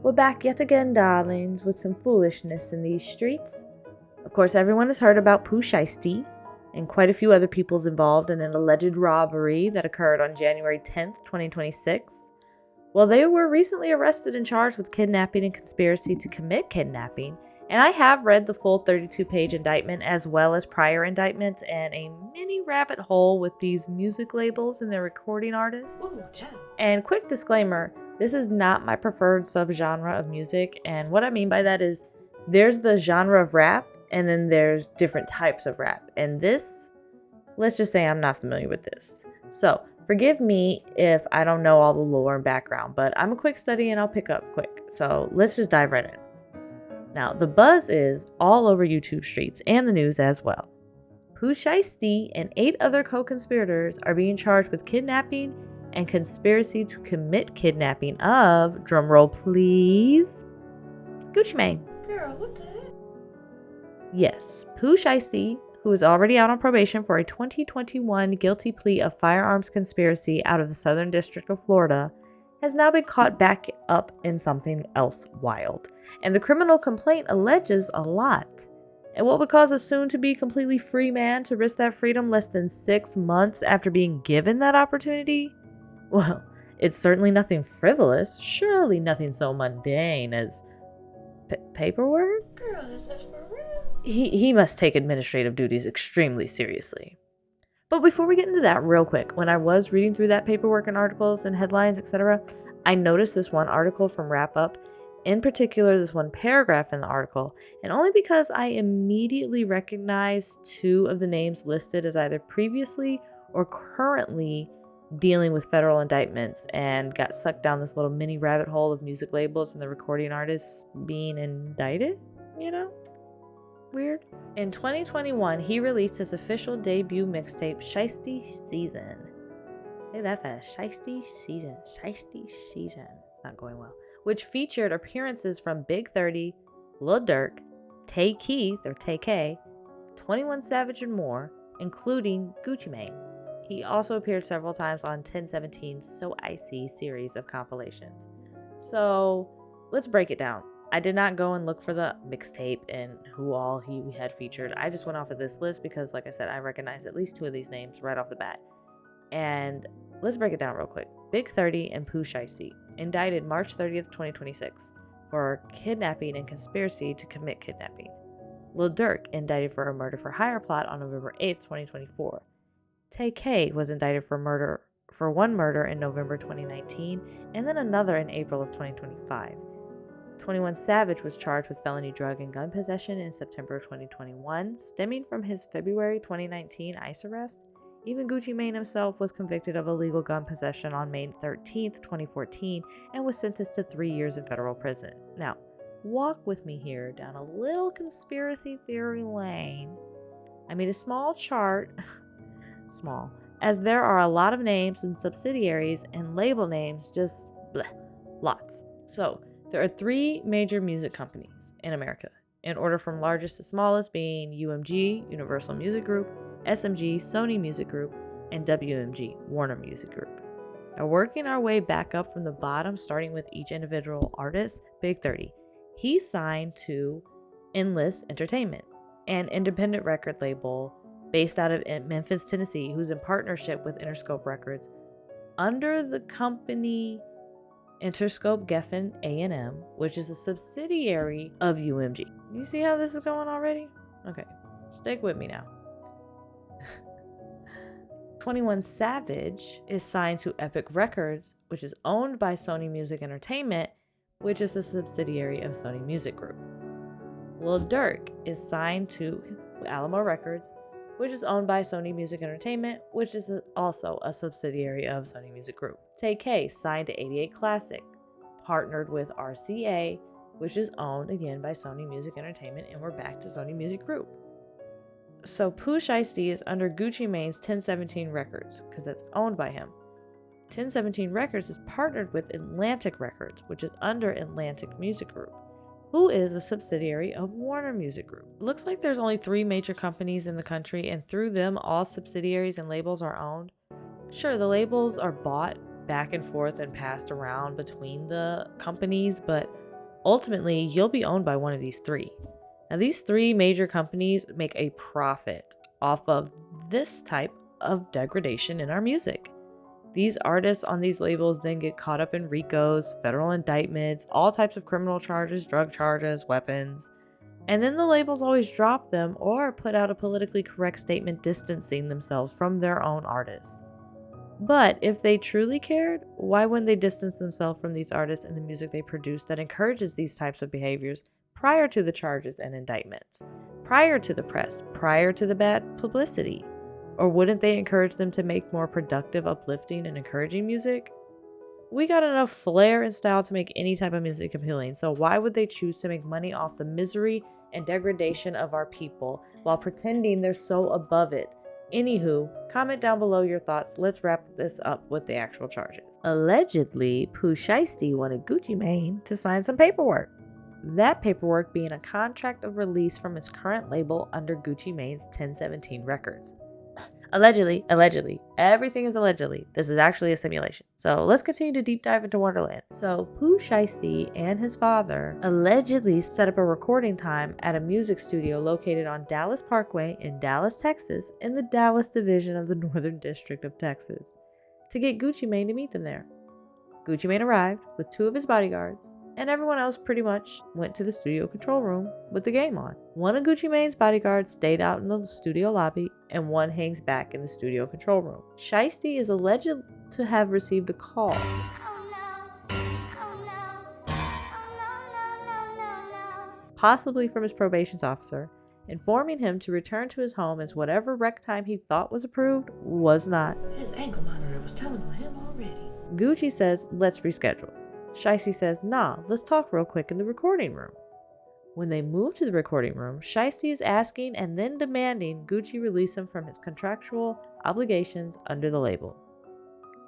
We're back yet again, darlings, with some foolishness in these streets. Of course, everyone has heard about Pooh Shiesty, and quite a few other people's involved in an alleged robbery that occurred on January 10th, 2026. Well, they were recently arrested and charged with kidnapping and conspiracy to commit kidnapping, and I have read the full 32-page indictment as well as prior indictments and a mini rabbit hole with these music labels and their recording artists. Ooh, and quick disclaimer, this is not my preferred subgenre of music, and what I mean by that is there's the genre of rap and then there's different types of rap, and this, let's just say I'm not familiar with this. So forgive me if I don't know all the lore and background, but I'm a quick study and I'll pick up quick. So let's just dive right in. Now, the buzz is all over YouTube streets and the news as well. Pooh Shiesty and 8 other co-conspirators are being charged with kidnapping and conspiracy to commit kidnapping of, drumroll please, Gucci Mane. girl, what the heck? Yes, Pooh Shiesty, who is already out on probation for a 2021 guilty plea of firearms conspiracy out of the Southern District of Florida, has now been caught back up in something else wild. And the criminal complaint alleges a lot. And what would cause a soon-to-be completely free man to risk that freedom less than 6 months after being given that opportunity? Well, it's certainly nothing frivolous, surely nothing so mundane as paperwork? Girl, is this for real? He must take administrative duties extremely seriously. But before we get into that real quick, when I was reading through that paperwork and articles and headlines, etc., I noticed this one article from Wrap Up, in particular this one paragraph in the article, and only because I immediately recognized 2 of the names listed as either previously or currently dealing with federal indictments and got sucked down this little mini rabbit hole of music labels and the recording artists being indicted, Weird. In 2021, he released his official debut mixtape, Shiesty Season. Say that fast. Shiesty Season. Shiesty Season. It's not going well. Which featured appearances from Big 30, Lil Durk, Tay Keith, or Tay K, 21 Savage, and more, including Gucci Mane. He also appeared several times on 1017's So Icy series of compilations. So, let's break it down. I did not go and look for the mixtape and who all he had featured. I just went off of this list because, like I said, I recognized at least 2 of these names right off the bat. And let's break it down real quick. Big 30 and Pooh Shiesty, indicted March 30th, 2026 for kidnapping and conspiracy to commit kidnapping. Lil Durk, indicted for a murder for hire plot on November 8th, 2024. Tay K was indicted for one murder in November 2019 and then another in April of 2025. 21 Savage was charged with felony drug and gun possession in September 2021, stemming from his February 2019 ICE arrest. Even Gucci Mane himself was convicted of illegal gun possession on May 13, 2014, and was sentenced to 3 years in federal prison. Now, walk with me here down a little conspiracy theory lane. I made a small chart, small, as there are a lot of names and subsidiaries and label names, just bleh, lots. So, there are 3 major music companies in America, in order from largest to smallest being UMG, Universal Music Group, SMG, Sony Music Group, and WMG, Warner Music Group. Now, working our way back up from the bottom, starting with each individual artist, Big 30. He's signed to Endless Entertainment, an independent record label based out of Memphis, Tennessee, who's in partnership with Interscope Records under the company Interscope Geffen A&M, which is a subsidiary of UMG. You see how this is going already? Okay, stick with me now. 21 Savage is signed to Epic Records, which is owned by Sony Music Entertainment, which is a subsidiary of Sony Music Group. Lil Durk is signed to Alamo Records, which is owned by Sony Music Entertainment, which is also a subsidiary of Sony Music Group. Tay K signed to 88 Classic, partnered with RCA, which is owned again by Sony Music Entertainment, and we're back to Sony Music Group. So Pooh Shiesty is under Gucci Mane's 1017 Records, because that's owned by him. 1017 Records is partnered with Atlantic Records, which is under Atlantic Music Group, who is a subsidiary of Warner Music Group. It looks like there's only 3 major companies in the country, and through them, all subsidiaries and labels are owned. Sure, the labels are bought back and forth and passed around between the companies, but Ultimately, you'll be owned by one of these three. Now, these three major companies make a profit off of this type of degradation in our music. These artists on these labels then get caught up in RICOs, federal indictments, all types of criminal charges, drug charges, weapons. And then the labels always drop them or put out a politically correct statement distancing themselves from their own artists. But if they truly cared, why wouldn't they distance themselves from these artists and the music they produce that encourages these types of behaviors prior to the charges and indictments, prior to the press, prior to the bad publicity? Or wouldn't they encourage them to make more productive, uplifting, and encouraging music? We got enough flair and style to make any type of music appealing, so why would they choose to make money off the misery and degradation of our people while pretending they're so above it? Anywho, comment down below your thoughts. Let's wrap this up with the actual charges. Allegedly, Pooh Shiesty wanted Gucci Mane to sign some paperwork. That paperwork being a contract of release from his current label under Gucci Mane's 1017 Records. Allegedly. Everything is allegedly. This is actually a simulation. So let's continue to deep dive into Wonderland. So Pooh Shiesty and his father allegedly set up a recording time at a music studio located on Dallas Parkway in Dallas, Texas, in the Dallas division of the Northern District of Texas, to get Gucci Mane to meet them there. Gucci Mane arrived with 2 of his bodyguards, and everyone else pretty much went to the studio control room with the game on. One of Gucci Mane's bodyguards stayed out in the studio lobby, and one hangs back in the studio control room. Shiesty is alleged to have received a call possibly from his probation officer, informing him to return to his home as whatever rec time he thought was approved was not. His ankle monitor was telling on him already. Gucci says, let's reschedule. Shiesty says, nah, let's talk real quick in the recording room. When they move to the recording room, Shiesty is asking and then demanding Gucci release him from his contractual obligations under the label.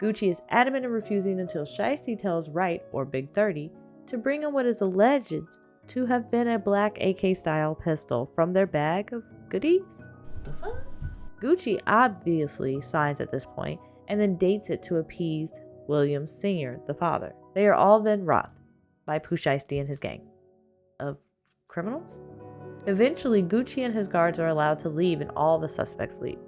Gucci is adamant in refusing until Shiesty tells Wright, or Big 30, to bring him what is alleged to have been a black AK-style pistol from their bag of goodies. The fuck? Gucci obviously signs at this point and then dates it to appease William Sr., the father. They are all then wrought by Pooh Shiesty and his gang of criminals. Eventually, Gucci and his guards are allowed to leave and all the suspects leave.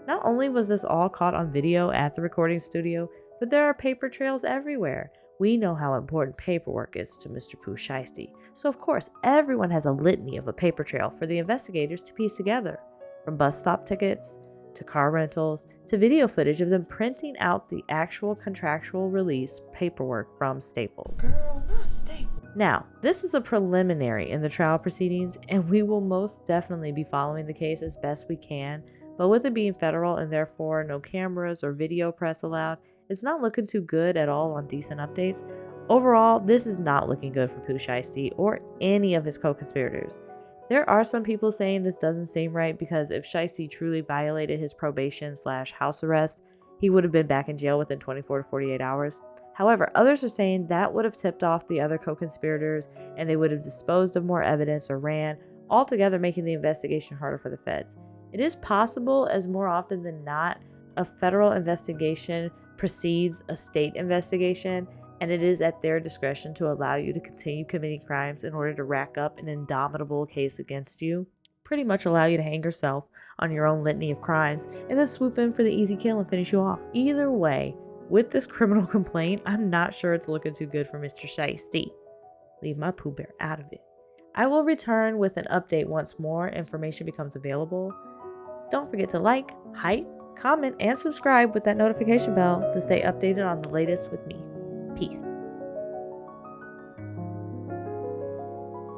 Not only was this all caught on video at the recording studio, but there are paper trails everywhere. We know how important paperwork is to Mr. Pooh Shiesty, so of course everyone has a litany of a paper trail for the investigators to piece together, from bus stop tickets to car rentals, to video footage of them printing out the actual contractual release paperwork from Staples. Girl, not Staples. Now, this is a preliminary in the trial proceedings, and we will most definitely be following the case as best we can, but with it being federal and therefore no cameras or video press allowed, it's not looking too good at all on decent updates. Overall, this is not looking good for Pooh Shiesty or any of his co-conspirators. There are some people saying this doesn't seem right because if Shiesty truly violated his probation/house arrest, he would have been back in jail within 24 to 48 hours. However, others are saying that would have tipped off the other co-conspirators and they would have disposed of more evidence or ran, altogether making the investigation harder for the feds. It is possible, as more often than not, a federal investigation precedes a state investigation, and it is at their discretion to allow you to continue committing crimes in order to rack up an indomitable case against you. Pretty much allow you to hang yourself on your own litany of crimes and then swoop in for the easy kill and finish you off. Either way, with this criminal complaint, I'm not sure it's looking too good for Mr. Shiesty. Leave my Pooh Bear out of it. I will return with an update once more information becomes available. Don't forget to like, hype, comment, and subscribe with that notification bell to stay updated on the latest with me. Peace.